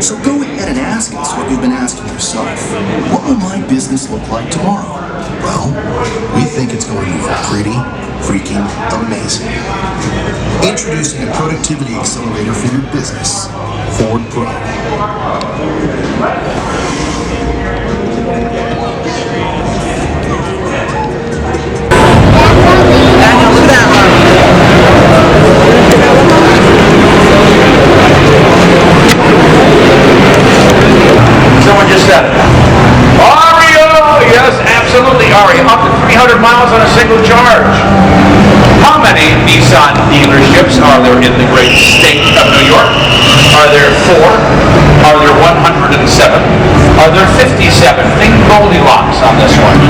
So go ahead and ask us what you've been asking yourself. What will my business look like tomorrow? Well, we think it's going to be pretty freaking amazing. Introducing a productivity accelerator for your business, Ford Pro. Someone just said, Ario! Yes, absolutely, Ario. Up to 300 miles on a single charge. How many Nissan dealerships are there in the great state of New York? Are there 4? Are there 107? Are there 57? Think Goldilocks on this one.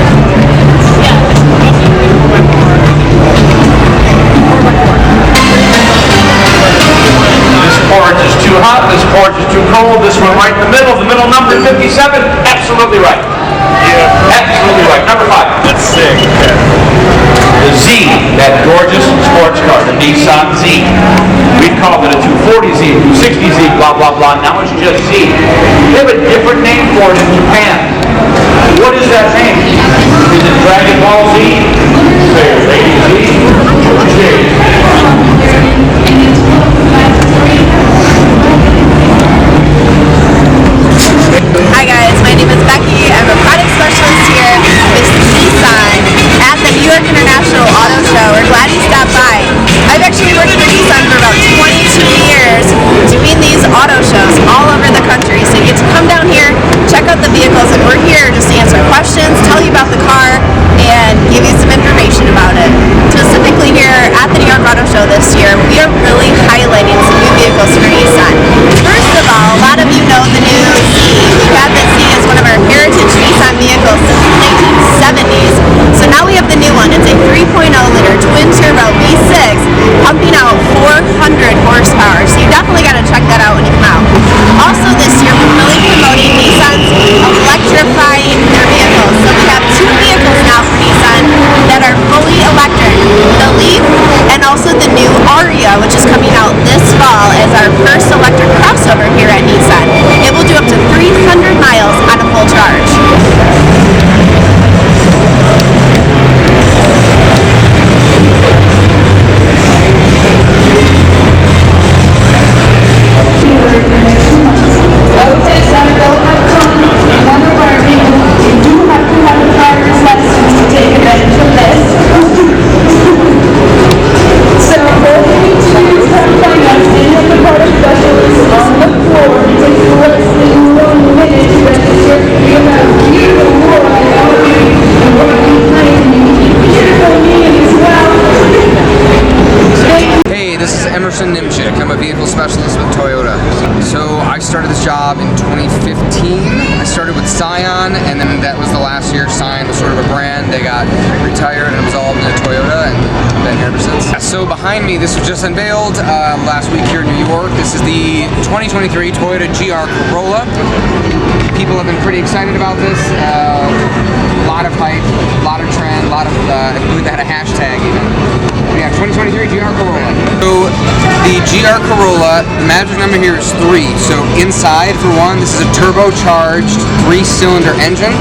This porridge is too hot, this porridge is too cold, this one right in the middle number 57, absolutely right. Yeah. Absolutely right. Number 5. That's sick. The Z, that gorgeous sports car, the Nissan Z. We called it a 240Z, 260Z, blah, blah, blah. Now it's just Z. They have a different name for it in Japan. What is that name? Is it Dragon Ball Z? Say it, Lady Z? Hi guys, my name is Becky. I'm a product specialist here with Nissan at the New York International Auto Show. We're glad you stopped by. I've actually worked for Nissan for about 22 years doing these auto shows all over the country. So you get to come down here, check out the vehicles, and we're here just to answer questions, tell you about the car, and give you some information about it. Specifically here at the New York Auto Show this year, we are really highlighting some new vehicles for Nissan. First of all, a lot of you know the new Z. We've had the Z as one of our heritage Nissan vehicles since the 1970s. So now we have the new one. It's a 3.0-liter twin-turbo V6 pumping out 400 horsepower. So you definitely got to check that out when you come out. Also this year, we're really promoting Nissan's electrifying their vehicles. So we have 2 vehicles now for Nissan that are fully electric. The Leaf and also the new Aria, which is coming out this fall as our first electric crossover here at Nissan. It will do up to 300 miles on a full charge. I'm a vehicle specialist with Toyota. So I started this job in 2015. I started with Scion, and then that was the last year. Scion was sort of a brand. They got retired and absorbed into Toyota, and I've been here ever since. So behind me, this was just unveiled last week here in New York. This is the 2023 Toyota Gr Corolla. People have been pretty excited about this. A lot of hype, a lot of trend, a lot of, I believe they had a hashtag even. But yeah, 2023 Gr Corolla. So the Gr Corolla, the magic number here is 3. So inside, for one, this is a turbocharged 3-cylinder engine,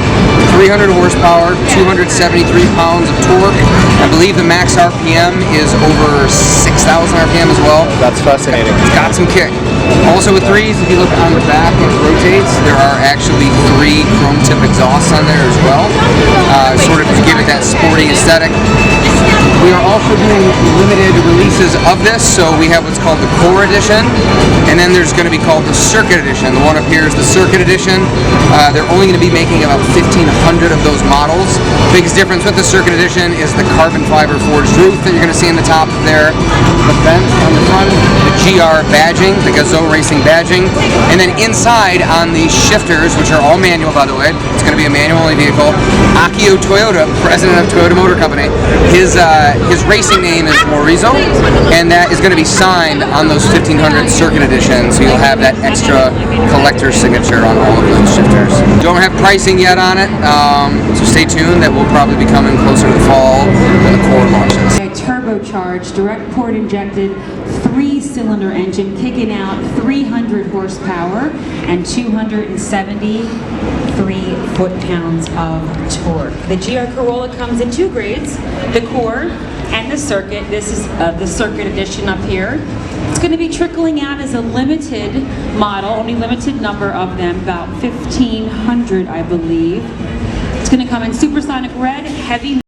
300 horsepower, 273 pounds of torque. I believe the max RPM is over 6,000 RPM as well. That's fascinating. It's got some kick. Also with 3s, if you look on the back when it rotates, there are actually 3 chrome tip exhausts on there as well, sort of to give it that sporty aesthetic. We are also doing limited releases of this, so we have what's called the Core Edition, and then there's going to be called the Circuit Edition. The one up here is the Circuit Edition. They're only going to be making about 1,500 of those models. Biggest difference with the Circuit Edition is the carbon fiber forged roof that you're going to see on the top there, the vents on the front, the GR badging, the Gazoo Racing badging, and then inside on the shifters, which are all manual by the way, it's going to be a manual only vehicle. Akio Toyoda, president of Toyota Motor Company, his racing name is Morizo, and that is going to be signed on those 1,500 Circuit Editions, so you'll have that extra collector signature on all of those shifters. Don't have pricing yet on it, so stay tuned. That will probably be coming closer to the fall when the Core launches. Turbo turbocharged, direct port injected, 3-cylinder engine kicking out 300 horsepower and 273 foot-pounds of torque. The GR Corolla comes in 2 grades, the Core and the Circuit. This is the Circuit edition up here. It's going to be trickling out as a limited model, only limited number of them, about 1,500 I believe. It's going to come in supersonic red, heavy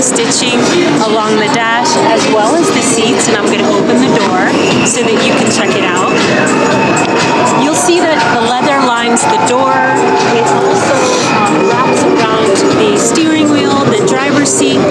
stitching along the dash as well as the seats, and I'm going to open the door so that you can check it out. You'll see that the leather lines the door. It also wraps around the steering wheel, the driver's seat,